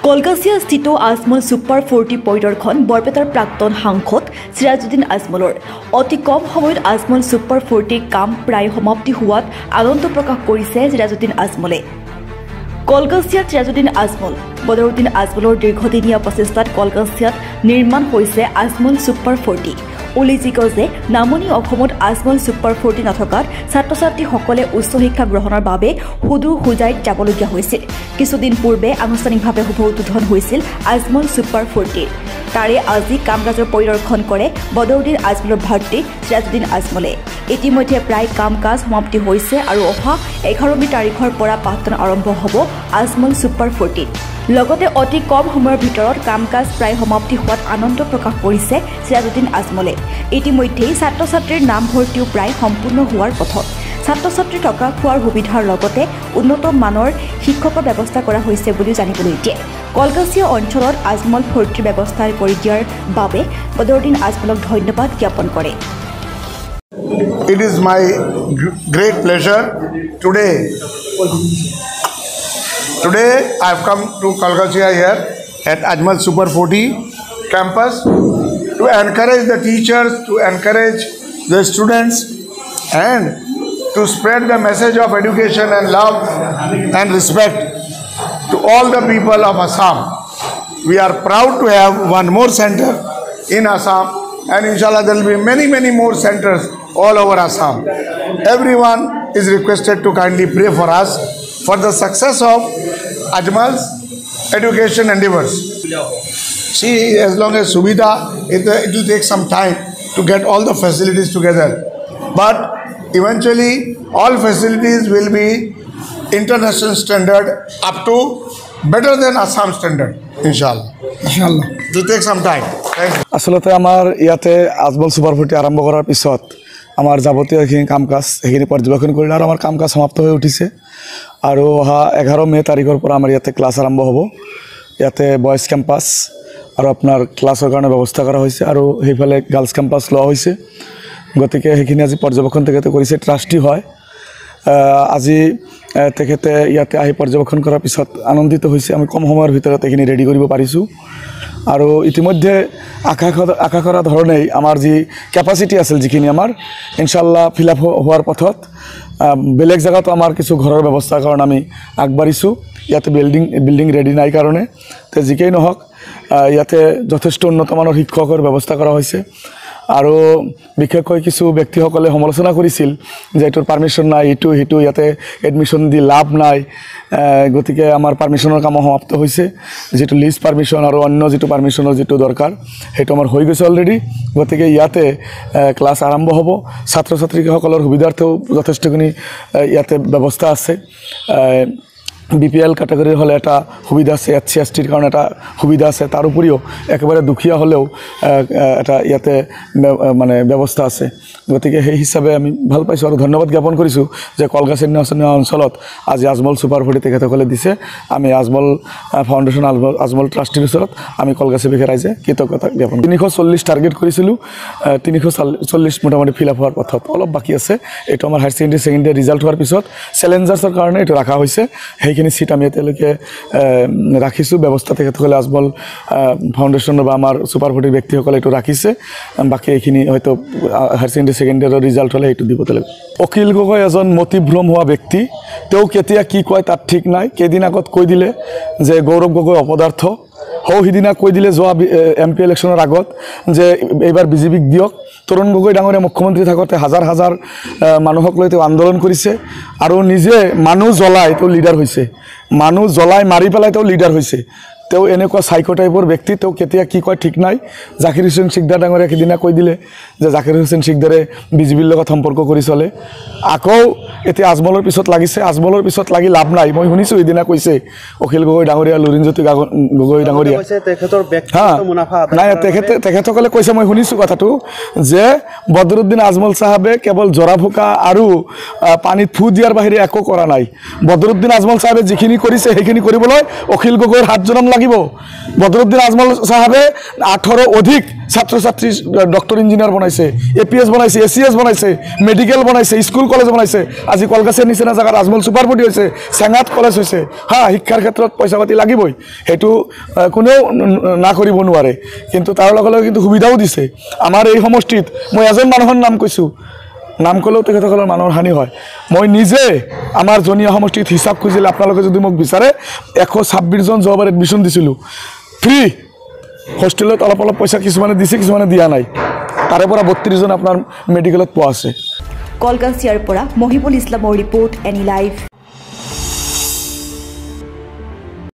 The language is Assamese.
কলকাছিয়া স্থিত আজমল সুপাৰ 40 পৰিদৰ্শন বৰপেটাৰ প্ৰাক্তন সাংসদ সিৰাজউদ্দিন আজমলৰ অতি কম সময়ত আজমল সুপাৰ 40 কাম প্ৰায় সমাপ্তি হোৱাত আনন্দ প্ৰকাশ কৰিছে সিৰাজউদ্দিন আজমলে। কলকাছিয়াত সিৰাজউদ্দিন আজমল বদৰুদ্দিন আজমলৰ দীৰ্ঘদিনীয়া প্ৰচেষ্টাত কলকাছিয়াত নিৰ্মাণ হৈছে আজমল সুপাৰ 40। উল্লেখযোগ্য যে নামনি অসমত আজমল সুপাৰ 40 নথকাত ছাত্ৰ ছাত্ৰীসকলে উচ্চ শিক্ষা গ্ৰহণৰ বাবে সুদূৰ হোজাইত যাবলগীয়া হৈছিল। কিছুদিন পূৰ্বে আনুষ্ঠানিকভাৱে শুভ উদ্বোধন হৈছিল আজমল সুপাৰ 40। তাৰে আজি কাম কাজৰ পৰিদৰ্শন কৰে বদৰুদ্দিন আজমলৰ ভাতৃ সিৰাজউদ্দিন আজমলে। ইতিমধ্যে প্ৰায় কাম কাজ সমাপ্তি হৈছে আৰু অহা 11 তাৰিখৰ পৰা পাঠদান আৰম্ভ হ'ব আজমল সুপাৰ 40। লগতে অতি কম সময়ৰ ভিতৰত কাম কাজ প্ৰায় সমাপ্তি হোৱাত আনন্দ প্ৰকাশ কৰিছে সিৰাজউদ্দিন আজমলে। ইতিমধ্যে ছাত্ৰ ছাত্ৰীৰ নামভৰ্তিও প্ৰায় সম্পূৰ্ণ হোৱাৰ পথত। ছাত্ৰ ছাত্ৰী থকা খোৱাৰ সুবিধাৰ লগতে উন্নত মানৰ শিক্ষকৰ ব্যৱস্থা কৰা হৈছে বুলি জানিবলৈ দিয়ে। কলকাছিয়া অঞ্চলত আজমল 40 ব্যৱস্থা কৰি দিয়াৰ বাবে বদৰুদ্দিন আজমলক ধন্যবাদ জ্ঞাপন কৰে। It is my great pleasure today I have come to Kolkasia here at Ajmal Super 40 campus to encourage the teachers, to encourage the students, and to spread the message of education and love and respect to all the people of Assam. We are proud to have one more center in Assam, and inshallah there will be many more centers all over Assam. Everyone is requested to kindly pray for us for the success of Ajmal's education endeavors. See, as long as Subhida, it will take some time to get all the facilities together. But eventually, all facilities will be international standard up to better than Assam standard, inshallah. Inshallah. It will take some time. Thank you. আসলতে আমাৰ ইয়াতে আজমল সুপাৰ 40 আৰম্ভ কৰাৰ পিছত আমাৰ যাৱতীয় কাম কাজ সেইখিনি পৰ্যবেক্ষণ কৰিলে আৰু আমাৰ কাম কাজ সমাপ্ত হৈ উঠিছে আৰু অহা 11 মে তাৰিখৰ পৰা আমাৰ ইয়াতে ক্লাছ আৰম্ভ হ'ব। ইয়াতে বয়েজ কেম্পাছ আৰু আপোনাৰ ক্লাছৰ কাৰণে ব্যৱস্থা কৰা হৈছে আৰু সেইফালে গাৰ্লছ কেম্পাছ লোৱা হৈছে। গতিকে সেইখিনি আজি পৰ্যবেক্ষণ তেখেতে কৰিছে, ট্ৰাষ্টি হয়। আজি তেখেতে ইয়াতে আহি পৰ্যবেক্ষণ কৰাৰ পিছত আনন্দিত হৈছে। আমি কম সময়ৰ ভিতৰত এইখিনি ৰেডি কৰিব পাৰিছোঁ আৰু ইতিমধ্যে আশা কৰা ধৰণেই আমাৰ যি কেপাচিটি আছিল যিখিনি আমাৰ ইনশাল্লাহ ফিল আপ হোৱাৰ পথত। বেলেগ জেগাতো আমাৰ কিছু ঘৰৰ ব্যৱস্থাৰ কাৰণে আমি আগবাঢ়িছোঁ। ইয়াতে বিল্ডিং ৰেডি নাই কাৰণে তো যিকেই নহওক ইয়াতে যথেষ্ট উন্নতমানৰ শিক্ষকৰ ব্যৱস্থা কৰা হৈছে আৰু বিশেষকৈ কিছু ব্যক্তিসকলে সমালোচনা কৰিছিল যে এইটোৰ পাৰ্মিশ্যন নাই, ইটো সিটো ইয়াতে এডমিশ্যন দি লাভ নাই। গতিকে আমাৰ পাৰ্মিশ্যনৰ কাম সমাপ্ত হৈছে, যিটো লিষ্ট পাৰ্মিশ্যন আৰু অন্য যিটো পাৰ্মিশ্যনৰ যিটো দৰকাৰ সেইটো আমাৰ হৈ গৈছে অলৰেডি। গতিকে ইয়াতে ক্লাছ আৰম্ভ হ'ব। ছাত্ৰ ছাত্ৰীসকলৰ সুবিধাৰ্থেও যথেষ্টখিনি ইয়াতে ব্যৱস্থা আছে। BPL কেটেগৰীৰ হ'লে এটা সুবিধা আছে, SC STৰ কাৰণে এটা সুবিধা আছে, তাৰ উপৰিও একেবাৰে দুখীয়া হ'লেও এটা ইয়াতে মানে ব্যৱস্থা আছে। গতিকে সেই হিচাপে আমি ভাল পাইছোঁ আৰু ধন্যবাদ জ্ঞাপন কৰিছোঁ যে কলকাছিয়া অঞ্চলত আজি আজমল সুপাৰ 40 তেখেতসকলে দিছে। আমি আজমল ফাউণ্ডেশ্যন আজমল ট্ৰাষ্টিৰ ওচৰত আমি কলকাছিয়া ৰাইজে কৃতজ্ঞতা জ্ঞাপন 340 টাৰ্গেট কৰিছিলোঁ, 340 মোটামুটি ফিল আপ হোৱাৰ পথত অলপ বাকী আছে। এইটো আমাৰ হায়াৰ ছেকেণ্ডেৰী ৰিজাল্ট হোৱাৰ পিছত চেলেঞ্জাৰ্ছৰ কাৰণে এইটো ৰখা হৈছে। সেইখিনি সিট আমি এতিয়ালৈকে ৰাখিছোঁ ব্যৱস্থা। তেখেতসকলে আজমল ফাউণ্ডেশ্যনৰ বা আমাৰ সুপাৰ 40 ব্যক্তিসকলে এইটো ৰাখিছে। বাকী এইখিনি হয়তো হায়াৰ ছেকেণ্ডেৰীৰ ৰিজাল্ট হ'লে এইটো দিব লাগিব। অখিল গগৈ এজন মতিভ্ৰম হোৱা ব্যক্তি। তেওঁ কেতিয়া কি কয় তাত ঠিক নাই। কেইদিন আগত কৈ দিলে যে গৌৰৱ গগৈ অপদাৰ্থ, সিদিনা কৈ দিলে যোৱা MP ইলেকশ্যনৰ আগত যে এইবাৰ BJPক দিয়ক। তৰুণ গগৈ ডাঙৰীয়া মুখ্যমন্ত্ৰী থাকোঁতে হাজাৰ হাজাৰ মানুহক লৈ তেওঁ আন্দোলন কৰিছে আৰু নিজে মানুহ জ্বলাই তেওঁ লিডাৰ হৈছে, মানুহ জ্বলাই মাৰি পেলাই তেওঁ লিডাৰ হৈছে। তেওঁ এনেকুৱা চাইকো টাইপৰ ব্যক্তি। তেওঁ কেতিয়া কি কয় ঠিক নাই। জাকিৰ হুছেইন শিকদাৰ ডাঙৰীয়া সিদিনা কৈ দিলে যে জাকিৰ হুছেইন শিকদাৰে BJPৰ লগত সম্পৰ্ক কৰি চলে। আকৌ এতিয়া আজমলৰ পিছত লাগিছে। আজমলৰ পিছত লাগি লাভ নাই। মই শুনিছোঁ সিদিনা কৈছে অখিল গগৈ ডাঙৰীয়া, লুৰিণজ্যোতি গগৈ ডাঙৰীয়া নাই, তেখেতসকলে কৈছে, মই শুনিছোঁ কথাটো যে বদৰুদ্দিন আজমল চাহাবে কেৱল জৰা ফুকা আৰু পানীত ফু দিয়াৰ বাহিৰে একো কৰা নাই। বদৰুদ্দিন আজমল চাহাবে যিখিনি কৰিছে সেইখিনি কৰিবলৈ অখিল গগৈৰ হাত জনম লাগিব বদৰুদ্দিন আজমল সাহেবে 18 অধিক ছাত্র ছাত্রী ডক্টর ইঞ্জিনিয়ার বনাইছে এপিএস বনাইছে এসিএস বনাইছে মেডিকেল বনাইছে স্কুল কলেজ বনাইছে আজি কলকাতাৰ নিচিনা জায়গাত আজমল সুপাৰ ফুটি হৈছে চেঙাত কলেজ হৈছে হ্যাঁ শিক্ষাৰ ক্ষেত্ৰত পইচা পাতি লাগিবই সেইটো কোনেও না কৰিব নোৱাৰে কিন্তু তাৰ লগে লগে কিন্তু সুবিধাও দিছে আমাৰ এই সমষ্টিত মই এজন মানুহৰ নাম কৈছো নাম কলেও তেখেতসকলৰ মানুহৰ হানি হয় মই নিজে আমাৰ জনীয়া সমষ্টিত হিচাপ খুজিলে আপোনালোকে যদি মোক বিচাৰে 126 জন জবৰ এডমিশন দিছিলো ফ্ৰী হোস্টেলত অলপ অলপ পইচা কিছুমানে দিছে কিছুমানে দিয়া নাই তাৰে পৰা 32 জন আপোনাৰ মেডিকেলত পোৱা আছে কলকাতাৰ পৰা মহিবুল ইছলামৰ ৰিপোৰ্ট এনি লাইভ